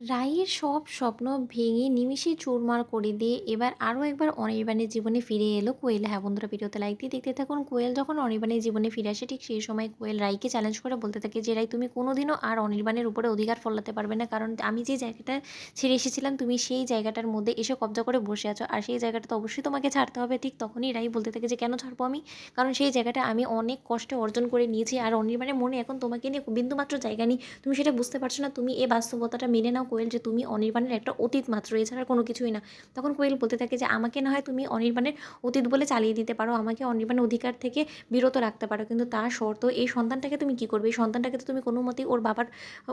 রাইয়ের সব স্বপ্ন ভেঙে নিমিষেই চুরমার করে দিয়ে এবার আরও একবার অনির্বাণের জীবনে ফিরে এলো কোয়েল। হ্যাঁ বন্ধুরা, ভিডিওতে লাইক দিয়ে দেখতে থাকুন। কোয়েল যখন অনির্বাণের জীবনে ফিরে আসে ঠিক সেই সময় কোয়েল রাইকে চ্যালেঞ্জ করে বলতে থাকে যে রাই, তুমি কোনোদিনও আর অনির্বাণের উপরে অধিকার ফলাতে পারবে না, কারণ আমি যে জায়গাটা ছেড়ে এসেছিলাম তুমি সেই জায়গাটার মধ্যে এসে কবজা করে বসে আছো, আর সেই জায়গাটা তো অবশ্যই তোমাকে ছাড়তে হবে। ঠিক তখনই রাই বলতে থাকে যে কেন ছাড়বো আমি, কারণ সেই জায়গাটা আমি অনেক কষ্টে অর্জন করে নিয়েছি, আর অনির্বাণের মনে এখন তোমাকে নিয়ে বিন্দুমাত্র জায়গা নেই। তুমি সেটা বুঝতে পারছো না, তুমি এই বাস্তবতাটা মেনে নাও কোয়েল, যে তুমি অনির্বাণের একটা অতীত মাত্র, এছাড়া কোনো কিছুই না। তখন কোয়েল বলতে থাকে যে আমাকে না হয় তুমি অনির্বাণের অতীত বলে চালিয়ে দিতে পারো, আমাকে অনির্বাণের অধিকার থেকে বিরত রাখতে পারো, কিন্তু তার শর্ত এই সন্তানটাকে তুমি কী করবে? এই সন্তানটাকে তো তুমি কোনো মতেই ওর বাবার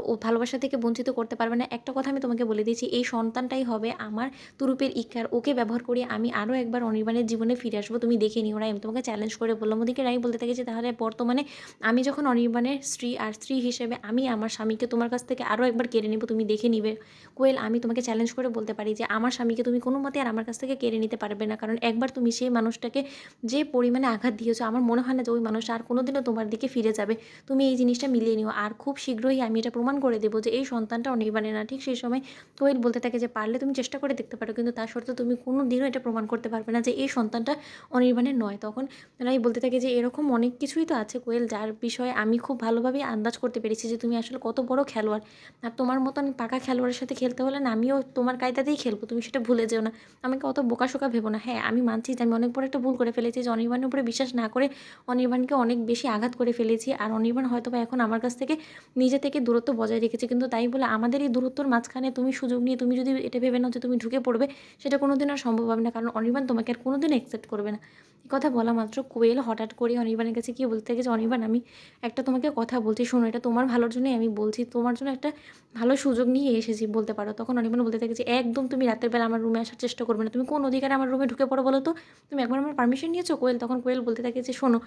ও ভালোবাসা থেকে বঞ্চিত করতে পারবে না। একটা কথা আমি তোমাকে বলে দিয়েছি, এই সন্তানটাই হবে আমার তুরুপের ইক্কার, ওকে ব্যবহার করে আমি আরও একবার অনির্বাণের জীবনে ফিরে আসবো, তুমি দেখে নিও। রাই আমি তোমাকে চ্যালেঞ্জ করে বললাম। ওদিকে রাই বলতে থাকে যে তাহলে বর্তমানে আমি যখন অনির্বাণের স্ত্রী, আর স্ত্রী হিসেবে আমি আমার স্বামীকে তোমার কাছ থেকে আরও একবার কেড়ে নেব, তুমি দেখে নিবে। কোয়েল আমি তোমাকে চ্যালেঞ্জ করে বলতে পারি যে আমার স্বামীকে তুমি কোনো মতে আর আমার কাছ থেকে কেড়ে নিতে পারবে না, কারণ একবার তুমি সেই মানুষটাকে যে পরিমাণে আঘাত দিয়েছো, আমার মনে হয় না যে ওই মানুষটা আর কোনোদিনও তোমার দিকে ফিরে যাবে। তুমি এই জিনিসটা মিলিয়ে নিও, আর খুব শীঘ্রই আমি এটা প্রমাণ করে দেবো যে এই সন্তানটা অনির্বাণের না। ঠিক সেই সময় কোয়েল বলতে থাকে যে পারলে তুমি চেষ্টা করে দেখতে পারো, কিন্তু তার সত্ত্বেও তুমি কোনো দিনও এটা প্রমাণ করতে পারবে না যে এই সন্তানটা অনির্বাণের নয়। তখন রাই বলতে থাকে যে এরকম অনেক কিছুই তো আছে কোয়েল, যার বিষয়ে আমি খুব ভালোভাবেই আন্দাজ করতে পেরেছি যে তুমি আসলে কত বড় খেলোয়াড়, আর তোমার মতন পাকা খেলোয়াড়ের সাথে খেলতে হলে না আমিও তোমার কায়দাতেই খেলবো, তুমি সেটা ভুলে যেও না। আমাকে অত বোকাশোকা ভেবো না। হ্যাঁ আমি মানছি যে আমি অনেক বড় একটা ভুল করে ফেলেছি, যে অনির্বাণের উপরে বিশ্বাস না করে অনির্বাণকে অনেক বেশি আঘাত করে ফেলেছি, আর অনির্বাণ হয়তো বা এখন আমার কাছ থেকে নিজে থেকে দূরত্ব বজায় রেখেছে, কিন্তু তাই বলে আমাদের এই দূরত্বর মাঝখানে তুমি সুযোগ নিয়ে তুমি যদি এটা ভেবে নাও যে তুমি ঢুকে পড়বে, সেটা কোনোদিন আর সম্ভব হবে না, কারণ অনির্বাণ তোমাকে আর কোনোদিন অ্যাকসেপ্ট করবে না। এই কথা বলা মাত্র কোয়েল হঠাৎ করে অনির্বাণের কাছে গিয়ে বলতে থাকে যে অনির্বাণ, আমি একটা তোমাকে কথা বলছি, শোনো, এটা তোমার ভালোর জন্যই আমি বলছি, তোমার জন্য একটা ভালো সুযোগ নিয়ে এসেছি বলতে পারো। তখন অনির্বাণ বলতে থাকে যে একদম তুমি রাতের বেলা আমার রুমে আসার চেষ্টা করবে না, তুমি কোন অধিকারে আমার রুমে ঢুকে পড়ো বলো তো? তুমি একবার আমার পারমিশন নিয়েছো কোয়েল? তখন কোয়েল বলতে থাকে যে শোনো,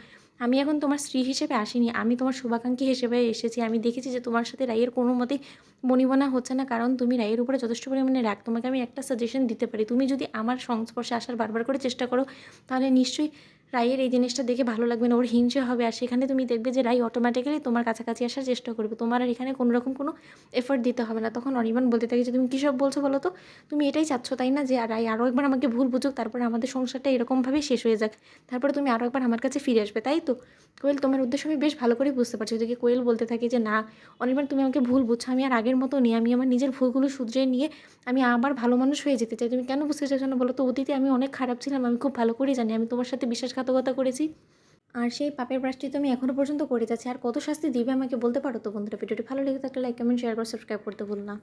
আমি এখন তোমার স্ত্রী হিসেবে আসিনি, আমি তোমার শুভাকাঙ্ক্ষী হিসেবে এসেছি। আমি দেখেছি যে তোমার সাথে রাইয়ের কোনো মতেই বনিবনা হচ্ছে না, কারণ তুমি রাইয়ের উপরে যথেষ্ট পরিমাণে রাগ। তোমাকে আমি একটা সাজেশন দিতে পারি, তুমি যদি আমার সংস্পর্শে আসার বারবার করে চেষ্টা করো, তাহলে নিশ্চয়ই রাইয়ের এই জিনিসটা দেখে ভালো লাগবে না, ওর হিংসে হবে, আর সেখানে তুমি দেখবে যে রাই অটোমেটিক্যালি তোমার কাছাকাছি আসার চেষ্টা করবে, তোমার আর এখানে কোনো রকম কোনো এফোর্ট দিতে হবে না। তখন অনির্বাণ বলতে থাকে যে তুমি কী সব বলছো বলো তো? তুমি এটাই চাচ্ছ তাই না, যে রাই আরও একবার আমাকে ভুল বুঝুক, তারপরে আমাদের সংসারটা এরকমভাবেই শেষ হয়ে যাক, তারপরে তুমি আরও একবার আমার কাছে ফিরে আসবে, তাই তো? কোয়েল তোমার উদ্দেশ্য আমি বেশ ভালো করেই বুঝতে পারছি। ওদিকে কোয়েল বলতে থাকে যে না অনির্বাণ, তুমি আমাকে ভুল বুঝছো, আমি আর আগের মতো নেই, আমি আমার নিজের ভুলগুলো শুধরে নিয়ে আমি আবার ভালো মানুষ হয়ে যেতে চাই। তুমি কেন বুঝতে চাইছো না বলো তো? অতীতে আমি অনেক খারাপ ছিলাম, আমি খুব ভালো করেই জানি, আমি তোমার সাথে বিশ্বাসঘাতকতা করেছি, আর সেই পাপের প্রায়শ্চিত্ত তো আমি এখনো পর্যন্ত করে যাচ্ছি। আর কত শাস্তি দিবে আমাকে বলতে পারো তো? বন্ধুরা, ভিডিওটি ভালো লেগে থাকলে লাইক, কমেন্ট, শেয়ার করে সাবস্ক্রাইব করতে ভুলো না।